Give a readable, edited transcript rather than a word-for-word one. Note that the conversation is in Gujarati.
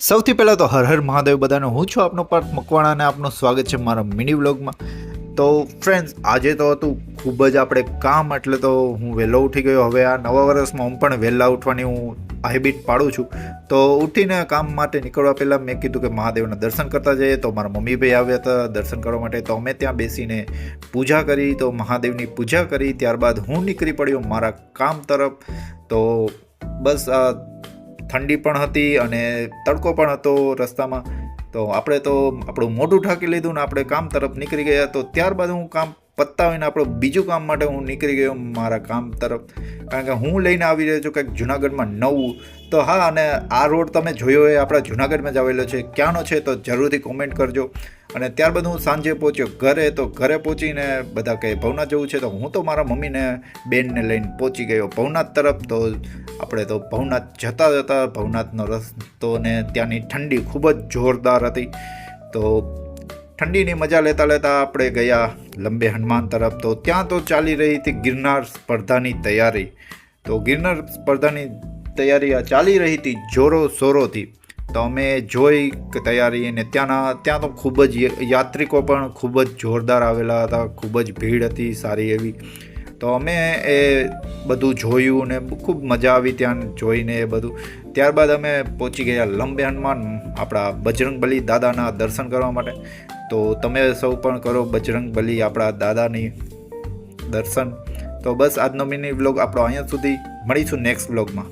સૌથી પહેલાં તો હર હર મહાદેવ બધાને હું છું આપનો પાર્થ મકવાણા અને આપનું સ્વાગત છે મારા મિની વ્લોગમાં. તો ફ્રેન્ડ્સ, આજે તો હતું ખૂબ જ આપણે કામ, એટલે તો હું વહેલો ઉઠી ગયો. હવે આ નવા વર્ષમાં હું પણ વહેલા ઉઠવાની હું હેબિટ પાડું છું. તો ઉઠીને કામ માટે નીકળવા પહેલાં મેં કીધું કે મહાદેવના દર્શન કરતા જઈએ. તો મારા મમ્મી ભાઈ આવ્યા હતા દર્શન કરવા માટે, તો અમે ત્યાં બેસીને પૂજા કરી. તો મહાદેવની પૂજા કરી ત્યારબાદ હું નીકળી પડ્યો મારા કામ તરફ. તો બસ ઠંડી પણ હતી અને તડકો પણ હતો રસ્તામાં. તો આપણે તો આપણું મોઢું ઢાંકી લીધું ને આપણે કામ તરફ નીકળી ગયા. તો ત્યારબાદ હું કામ પતાવીને આપણું બીજું કામ માટે હું નીકળી ગયો મારા કામ તરફ, કારણ કે હું લઈને આવી રહ્યો છું કંઈક જુનાગઢમાં નવું. તો હા, અને આ રોડ તમે જોયો એ આપણા જુનાગઢમાં જ આવેલો છે. ક્યાંનો છે તો જરૂરથી કોમેન્ટ કરજો. અને ત્યારબાદ હું સાંજે પહોંચ્યો ઘરે. તો ઘરે પહોંચીને બધા કહે ભવનાથ જવું છે, તો હું તો મારા મમ્મીને બેનને લઈને પહોંચી ગયો ભવનાથ તરફ. તો આપણે તો ભવનાથ જતા ભવનાથનો રસ્તો ને ત્યાંની ઠંડી ખૂબ જ જોરદાર હતી. તો ઠંડીની મજા લેતા લેતા આપણે ગયા લંબે હનુમાન તરફ. તો ત્યાં તો ચાલી રહી હતી ગિરનાર સ્પર્ધાની તૈયારી. તો ગિરનાર સ્પર્ધાની તૈયારી ચાલી રહી હતી જોરો શોરોથી. તો અમે જોઈ કે તૈયારી, અને ત્યાં તો ખૂબ જ યાત્રિકો પણ ખૂબ જ જોરદાર આવેલા હતા. ખૂબ જ ભીડ હતી સારી એવી. તો અમે એ બધું જોયું ને ખૂબ મજા આવી ત્યાં જોઈને એ બધું. ત્યારબાદ અમે પહોંચી ગયા લંબે હનુમાન આપણા બજરંગબલી દાદાના દર્શન કરવા માટે. તો તમે સૌ પણ કરો બજરંગબલી આપણા દાદાની દર્શન. તો બસ આજનો મિની વ્લોગ આપણો અહીંયા સુધી. મળીશું નેક્સ્ટ વ્લોગમાં.